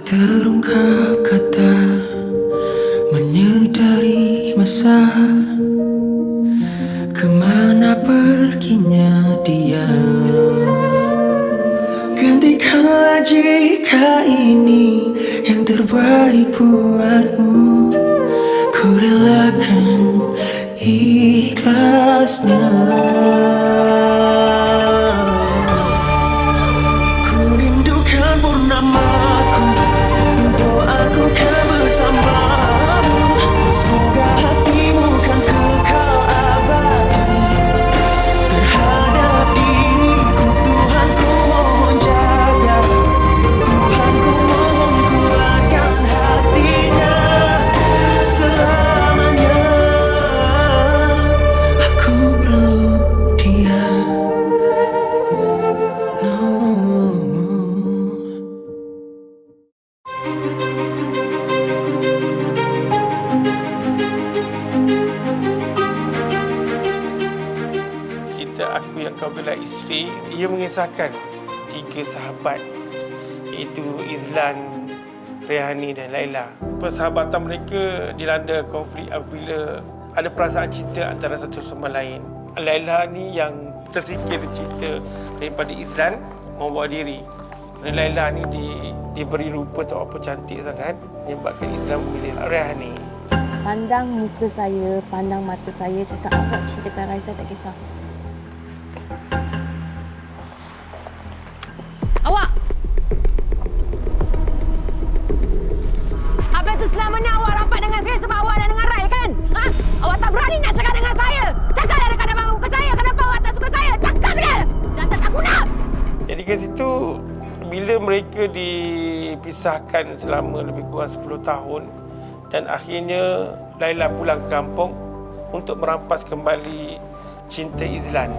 terungkap kata, menyadari masa. Kemana perginya dia? Gantikanlah jika ini yang terbaik buatmu. Ku relakan ikhlasnya. Ku rindukan purnamaku, doaku kan bersamamu. Semoga hatimu kan kekal abadi terhadap diriku. Tuhan ku mohon jaga, Tuhan ku mohon kuatkan hatinya selamanya. Aku perlu dia. Cinta Aku Yang Kau Gelar Isteri, ia mengisahkan 3 sahabat, iaitu Izlan, Rayhani dan Laila. Persahabatan mereka dilanda konflik apabila ada perasaan cinta antara satu sama lain. Laila ni yang tersingkir cinta daripada Izlan, membawa diri. Dan Laila ni diberi rupa tak apa cantik sangat, menyebabkan Izlan memilih Rayhani. Pandang muka saya, pandang mata saya, cakap awak cintakan Raisa, tak kisah. Awak! Habis tu selama ni awak rapat dengan saya sebab awak nak dengan Rai kan? Ha? Awak tak berani nak cakap dengan saya. Cakaplah dekat depan muka saya. Kenapa awak tak suka saya? Cakap dia! Jangan tak guna! Jadi ke situ, bila mereka dipisahkan selama lebih kurang 10 tahun dan akhirnya Laila pulang ke kampung untuk merampas kembali cinta Izlan.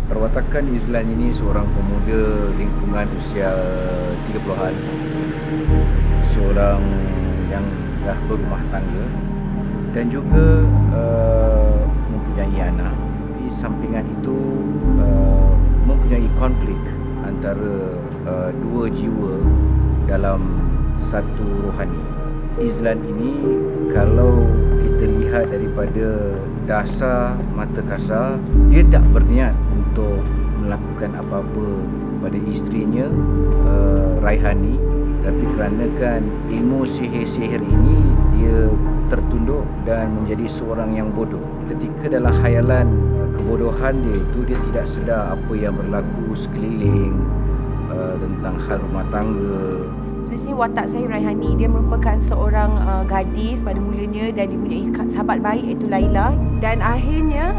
Perwatakan Izlan ini seorang pemuda lingkungan usia 30-an. Seorang yang dah berumah tangga dan juga mempunyai anak. Di sampingan itu mempunyai konflik antara dua jiwa dalam satu rohani. Izlan ini kalau kita lihat daripada dasar mata kasar, dia tak berniat untuk melakukan apa-apa pada isterinya Rayhani, tapi kerana kan ilmu sihir-sihir ini dia tertunduk dan menjadi seorang yang bodoh. Ketika dalam khayalan kebodohan dia itu, dia tidak sedar apa yang berlaku sekeliling tentang hal rumah tangga. Sebenarnya watak saya Rayhani, dia merupakan seorang gadis pada mulanya dan dia mempunyai sahabat baik iaitu Laila. Dan akhirnya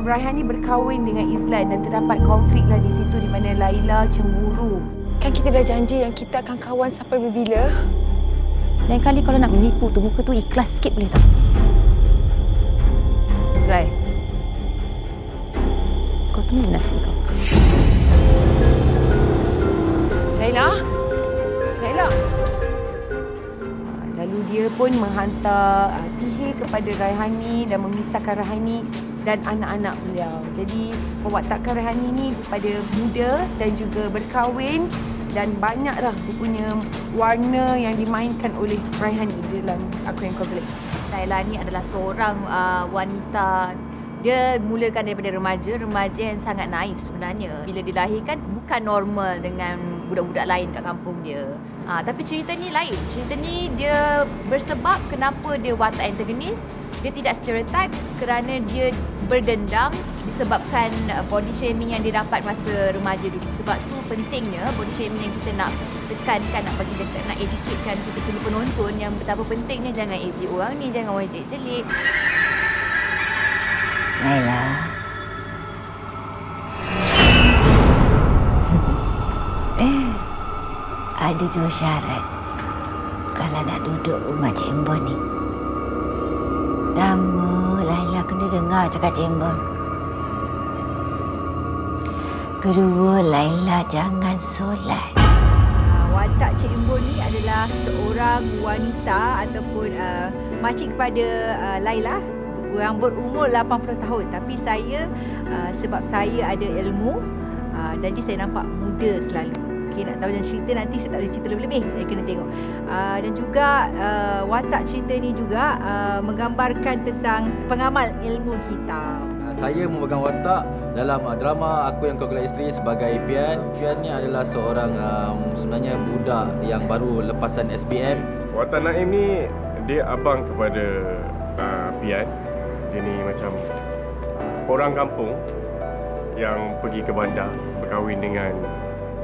Rayhani berkahwin dengan Izlan dan terdapat konflik lah di situ di mana Laila cemburu. Kan kita dah janji yang kita akan kawan sampai berbila. Lain kali kalau nak menipu tu, muka tu ikhlas sikit boleh tak? Rai, kau tunggu nasib kau. Laila? Laila? Lalu dia pun menghantar sihir kepada Rayhani dan memisahkan Rayhani dan anak-anak beliau. Jadi pewaktakan Rayhani ni pada muda dan juga berkahwin dan banyaklah dia punya warna yang dimainkan oleh Rayhani dalam Aku Yang Kau Gelar. Laila ni adalah seorang wanita. Dia mulakan daripada remaja yang sangat naif sebenarnya. Bila dilahirkan bukan normal dengan budak-budak lain kat kampung dia. Tapi cerita ni lain. Cerita ni dia bersebab kenapa dia watak antagonis Dia tidak stereotype kerana dia berdendam disebabkan body shaming yang dia dapat masa remaja dulu. Sebab tu pentingnya body shaming yang kita nak tekankan, nak bagi dekat, nak educatekan kita punya penonton yang betapa pentingnya jangan ejek orang ni, jangan orang ejek jelik. Laila. Ada 2 syarat kalau nak duduk rumah Cik Embon ni. Pertama, Laila kena dengar cakap Cik Embon. Kedua, Laila jangan solat. Watak Cik Embon ni adalah seorang wanita ataupun makcik kepada Laila yang berumur 80 tahun. Tapi saya, sebab saya ada ilmu, jadi saya nampak muda selalu. Okay, nak tahu jangan cerita nanti saya tak boleh cerita lebih-lebih. Saya kena tengok. Dan juga watak cerita ni juga menggambarkan tentang pengamal ilmu hitam. Saya memegang watak dalam drama Aku Yang Kau Gelar Isteri sebagai Pian. Pian ni adalah seorang sebenarnya budak yang baru lepasan SPM. Watak Naim ni dia abang kepada Pian. Dia ni macam orang kampung yang pergi ke bandar berkahwin dengan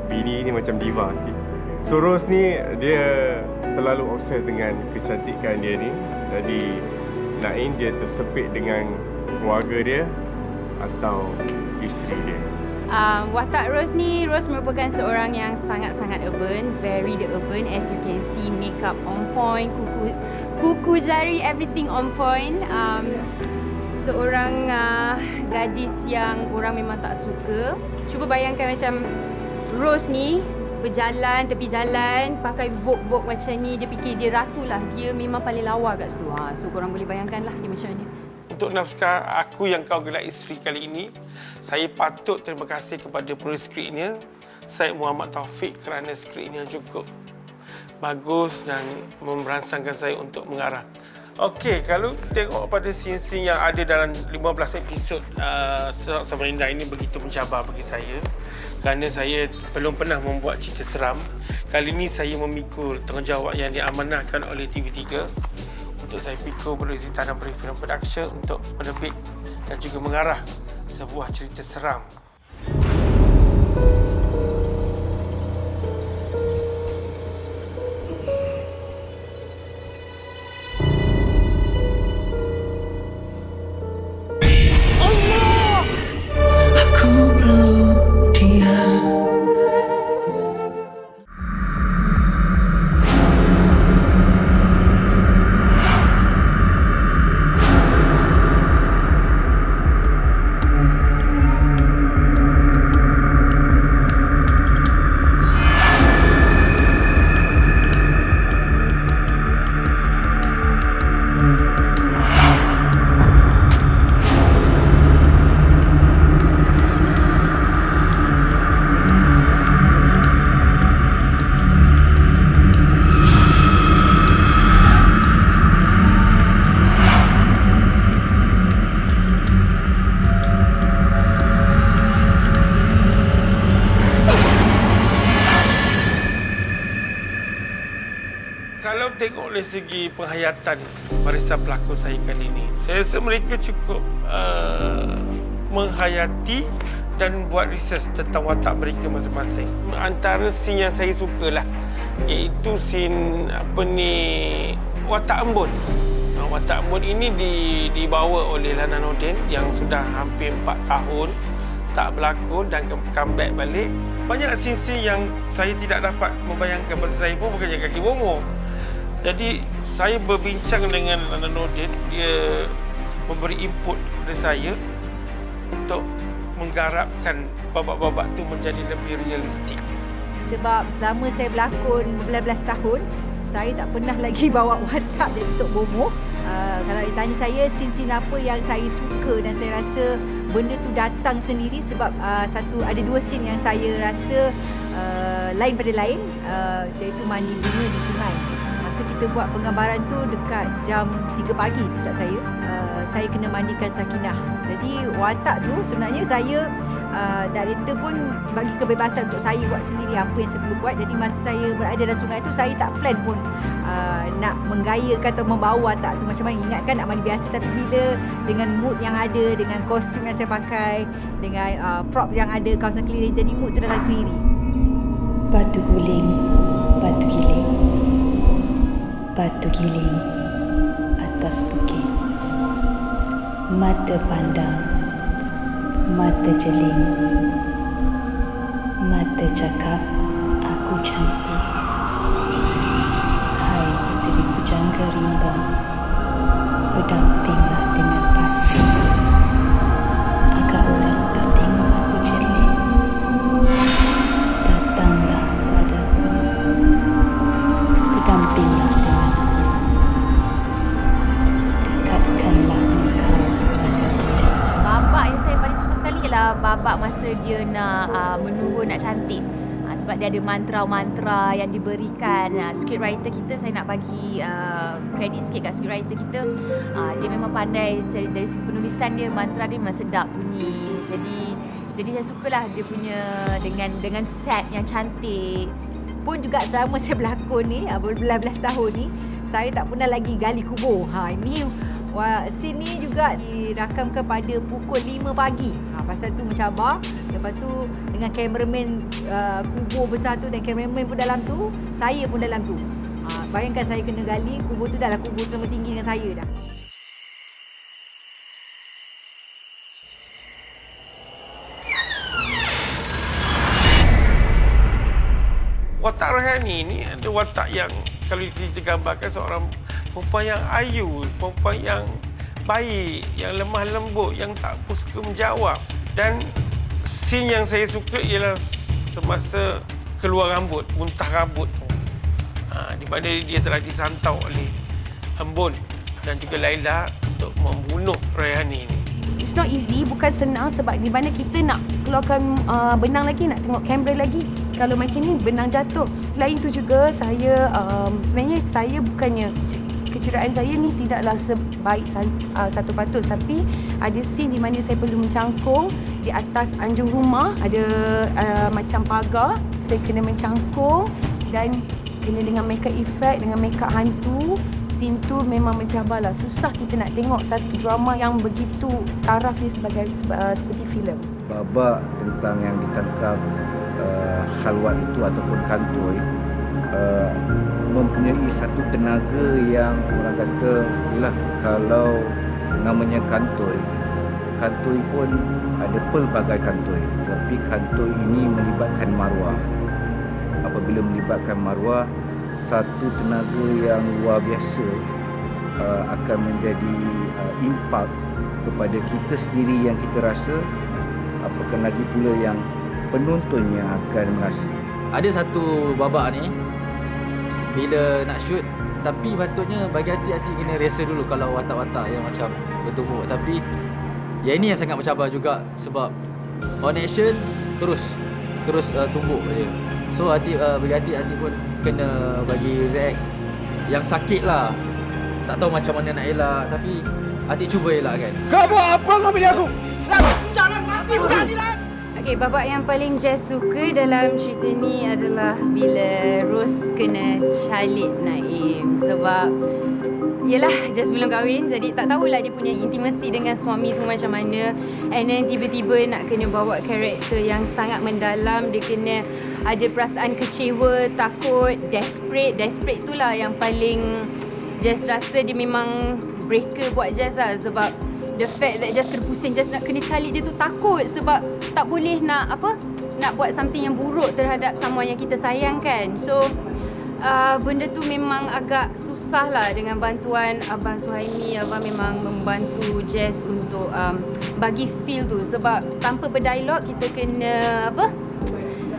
bini ni macam diva sikit. So Rose ni dia terlalu obses dengan kecantikan dia ni. Jadi Naim dia tersepit dengan keluarga dia atau isteri dia. Watak Rose ni, Rose merupakan seorang yang sangat-sangat urban, very the urban. As you can see, makeup on point, kuku jari, everything on point. Seorang gadis yang orang memang tak suka. Cuba bayangkan macam Rose ni berjalan tepi jalan pakai Vogue macam ni, dia fikir dia ratu lah, dia memang paling lawa kat situ. So korang boleh bayangkan lah dia macam mana. Untuk naskah Aku Yang Kau Gelar Isteri kali ini, saya patut terima kasih kepada penulis skripnya, Syed Muhammad Taufik, kerana skripnya cukup bagus dan merangsangkan saya untuk mengarah. Okey, kalau tengok pada scene-scene yang ada dalam 15 episod Samarinda ini begitu mencabar bagi saya. Kerana saya belum pernah membuat cerita seram. Kali ini saya memikul tanggungjawab yang diamanahkan oleh TV3 untuk saya pikul melalui Tanah Beri Film Production untuk menerbit dan juga mengarah sebuah cerita seram. Aku perlu dia. Kalau tengok dari segi penghayatan barisan pelakon saya kali ini, saya rasa mereka cukup menghayati dan buat research tentang watak mereka masing-masing. Antara scene yang saya sukalah iaitu scene watak embun. Watak embun ini dibawa oleh Lana Nordin yang sudah hampir 4 tahun tak berlakon dan comeback balik. Banyak scene-scene yang saya tidak dapat membayangkan pasal saya pun bukannya kaki bongo. Jadi saya berbincang dengan Lana Nordin, dia memberi input kepada saya untuk menggarapkan babak-babak itu menjadi lebih realistik. Sebab selama saya berlakon berbelas-belas tahun, saya tak pernah lagi bawa watak Datuk Bomo. Kalau ditanya saya, scene-scene apa yang saya suka dan saya rasa benda tu datang sendiri sebab ada 2 scene yang saya rasa lain pada lain, iaitu mandi bunga di sungai. Masa kita kita buat penggambaran tu dekat jam 3 pagi tu silap saya. Saya kena mandikan Sakinah. Jadi watak tu sebenarnya saya director pun bagi kebebasan untuk saya buat sendiri apa yang saya perlu buat. Jadi masa saya berada dalam sungai tu saya tak plan pun nak menggayakan atau membawa watak tu macam mana. Ingatkan nak mandi biasa, tapi bila dengan mood yang ada, dengan kostum yang saya pakai, dengan prop yang ada kawasan keliling, jadi mood tu datang sendiri. Batu guling, batu giling. Batu giling atas bukit. Mata pandang, mata jeling. Mata cakap, aku cantik. Hai puteri pujangga rimba, berdampinglah dengan pati. Agar orang tak tengok aku jelek. Datanglah padaku, berdampinglah denganku. Dekatkanlah engkau pada diri. Babak yang saya paling suka sekali ialah babak masa dia nak menurun nak cantik. Sebab dia ada mantra-mantra yang diberikan. Script writer kita, saya nak bagi kredit sikit kat script writer kita. Dia memang pandai dari segi penulisan dia, mantra dia memang sedap bunyi. Jadi saya sukalah dia punya dengan set yang cantik. Pun juga selama saya berlakon ni, berbelas-belas tahun ni, saya tak pernah lagi gali kubur. Ini scene ni juga dirakamkan pada pukul 5 pagi. Pasal tu mencabar. Lepas tu dengan kameraman kubur besar tu dan kameraman pun dalam tu, saya pun dalam tu. Bayangkan saya kena gali kubur tu, dah lah kubur sama tinggi dengan saya dah. Watak Rayhani ni ada watak yang kalau kita gambarkan seorang perempuan yang ayu, perempuan yang baik, yang lemah lembut, yang tak suka menjawab. Dan scene yang saya suka ialah semasa keluar rambut, muntah rambut tu. Di mana dia telah disantau oleh Embun dan juga Laila untuk membunuh Rayhani ni. It's not easy, bukan senang sebab di mana kita nak keluarkan benang lagi, nak tengok kamera lagi. Kalau macam ni benang jatuh. Selain itu juga saya sebenarnya saya bukannya keceriaan saya ni tidaklah sebaik 100%, tapi ada scene di mana saya perlu mencangkung di atas anjung rumah, ada macam pagar, saya kena mencangkung dan kena dengan makeup effect, dengan makeup hantu. Scene tu memang mencabarlah. Susah kita nak tengok satu drama yang begitu taraf dia seperti filem. Babak tentang yang ditangkap khalwat itu ataupun kantoi mempunyai satu tenaga yang orang kata, yalah, kalau namanya kantoi pun ada pelbagai kantoi, tapi kantoi ini melibatkan maruah. Apabila melibatkan maruah, satu tenaga yang luar biasa akan menjadi impak kepada kita sendiri yang kita rasa, apakah lagi pula yang penontonnya akan merasa. Ada satu babak ni bila nak shoot, tapi patutnya bagi hati-hati kena rasa dulu kalau watak-watak yang macam bertumbuk. Tapi yang ini yang sangat mencabar juga sebab on action terus tumbuk je. So bagi hati-hati pun kena bagi react yang sakit lah. Tak tahu macam mana nak elak, tapi hati cuba elak kan. Kau buat apa kau pilih aku? Sudah mati bukan lah. Okey, babak yang paling Jess suka dalam cerita ni adalah bila Rose kena calik Naim. Sebab yelah, Jess belum kahwin, jadi tak tahulah dia punya intimasi dengan suami tu macam mana. And then tiba-tiba nak kena bawa karakter yang sangat mendalam. Dia kena ada perasaan kecewa, takut, desperate. Desperate tu lah yang paling Jess rasa dia memang breaker buat Jess lah. Sebab the fact that Jess kena pusing, Jess nak kena calik dia tu takut sebab tak boleh nak buat something yang buruk terhadap someone yang kita sayang kan. So benda tu memang agak susah lah. Dengan bantuan Abang Suhaimi, Abang memang membantu Jess untuk bagi feel tu. Sebab tanpa berdialog kita kena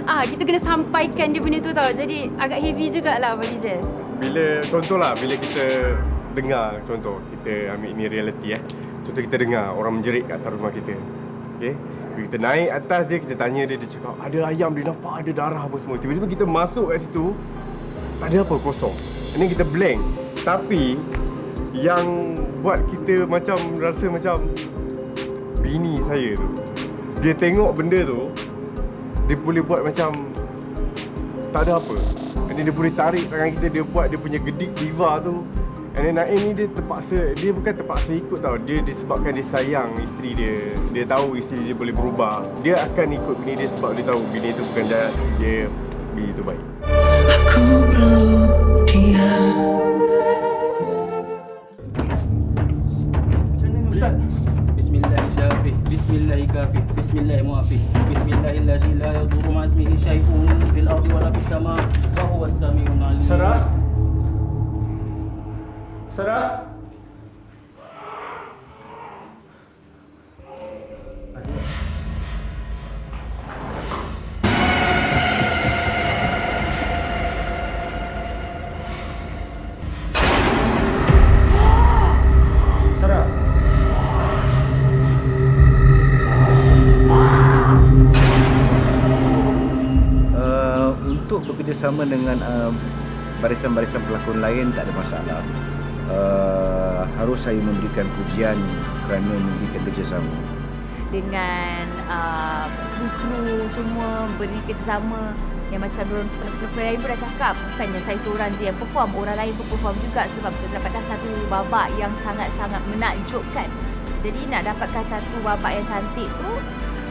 kita kena sampaikan dia benda tu tau. Jadi agak heavy jugalah bagi Jess. Bila kita dengar, contoh kita ambil ni reality contoh kita dengar orang menjerit kat atas rumah kita. Okey. Bila kita naik atas dia, kita tanya dia cakap ada ayam, dia nampak ada darah apa semua. Tiba-tiba kita masuk kat situ, tak ada apa, kosong. Ini kita blank. Tapi yang buat kita macam rasa macam bini saya tu, dia tengok benda tu, dia boleh buat macam tak ada apa. And then dia boleh tarik tangan kita, dia buat dia punya gedik diva tu. And then Naim ni dia bukan terpaksa ikut tau. Dia disebabkan dia sayang isteri dia. Dia tahu isteri dia boleh berubah. Dia akan ikut bini dia sebab dia tahu bini tu bukan jahat. Bini tu baik. Aku perlu dia. Ustaz. Bismillahirrahmanirrahim. Bismillahirrahmanirrahim. Bismillahirrahmanirrahim. Bismillahirrahmanirrahim. La yadurru ma ismihi syai'un fil ardi wa la fis sama' wa huwas sami'ul 'alim. Sarah? Sarah? Untuk bekerjasama dengan barisan-barisan pelakon lain tak ada masalah. Harus saya memberikan pujian kerana memberikan kerjasama. Dengan kru-kru semua beri kerjasama yang macam pelakon lain pun dah cakap, bukannya saya seorang je yang perform, orang lain pun perform juga sebab kita dapatkan satu babak yang sangat-sangat menakjubkan. Jadi nak dapatkan satu babak yang cantik tu,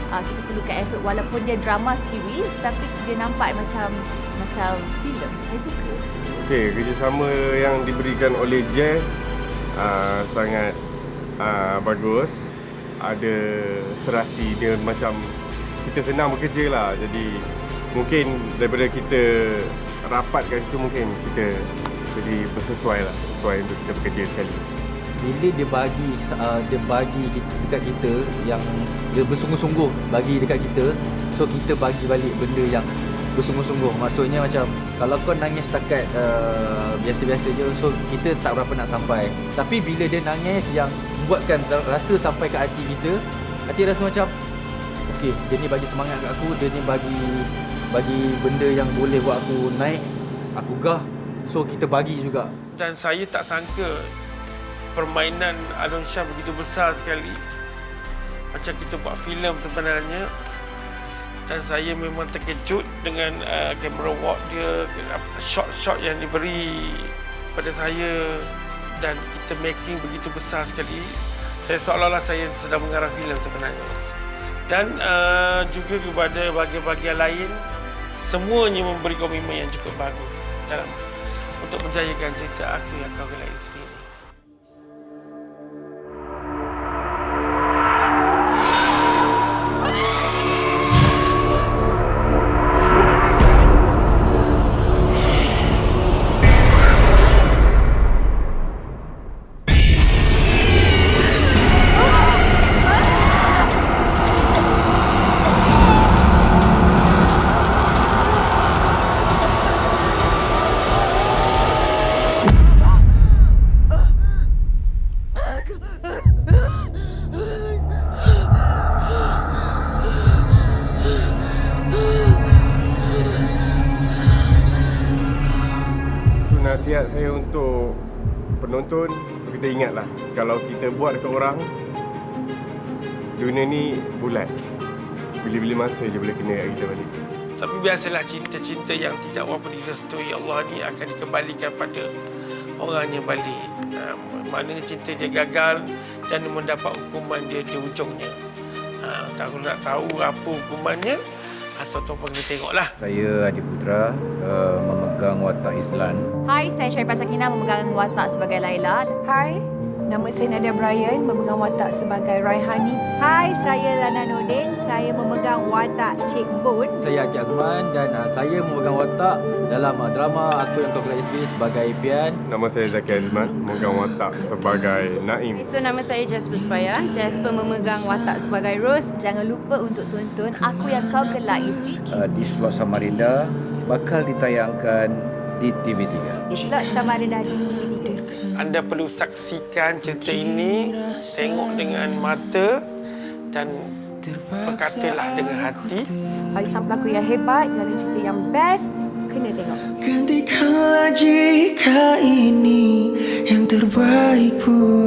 kita perlukan effort walaupun dia drama series tapi dia nampak macam filem. Saya suka. Okey, kerjasama yang diberikan oleh Jazz sangat bagus. Ada serasi dia, macam kita senang bekerja lah. Jadi mungkin daripada kita rapat kat situ mungkin kita jadi bersesuai lah, sesuai untuk kita bekerja sekali. Bila dia bagi dekat kita yang dia bersungguh-sungguh bagi dekat kita, so kita bagi balik benda yang bersungguh-sungguh. Maksudnya macam kalau kau nangis setakat biasa-biasa je, so kita tak berapa nak sampai. Tapi bila dia nangis yang buatkan rasa sampai ke hati kita, hati rasa macam okey, dia ni bagi semangat kat aku, dia ni bagi benda yang boleh buat aku naik, aku gah. So kita bagi juga. Dan saya tak sangka permainan Alun Shah begitu besar sekali. Macam kita buat filem sebenarnya. Dan saya memang terkejut dengan camera work dia, shot-shot yang diberi pada saya. Dan kita making begitu besar sekali. Saya seolah-olah saya sedang mengarah filem sebenarnya. Dan juga kepada bahagian-bahagian lain, semuanya memberi komitmen yang cukup bagus dalam untuk menjayakan cerita Aku Yang Kau Gelak Isteri ini. Nasihat saya untuk penonton, so kita ingatlah kalau kita buat dekat orang, dunia ni bulat. Bila-bila masa je boleh kena kat kita balik. Tapi biasalah cinta-cinta yang tidak berapa direstui Allah ni akan dikembalikan pada orang yang balik. Maknanya cinta dia gagal dan dia mendapat hukuman dia di ujungnya. Tak nak tahu apa hukumannya atau kita tengoklah. Saya Adi Putra, memegang watak Islan. Hai, saya Syarifah Sakinah memegang watak sebagai Laila. Hai, nama saya Nadia Brian, memegang watak sebagai Raihani. Hai, saya Lana Nordin. Saya memegang watak Cik Bon. Saya Haji Azman dan saya memegang watak dalam drama Aku Yang Kau Gelak Isteri sebagai Pian. Nama saya Zaki Azman, memegang watak sebagai Naim. So, nama saya Jasper Supaya. Jasper memegang watak sebagai Rose. Jangan lupa untuk tonton Aku Yang Kau Gelak Isteri Di slot Samarinda bakal ditayangkan di TV3. Di slot Samarinda di TV3. Anda perlu saksikan cerita ini, tengok dengan mata dan berkatalah dengan hati. Barisan pelakon yang hebat, jalan cerita yang best, kena tengok. Gantikanlah jika ini yang terbaik buat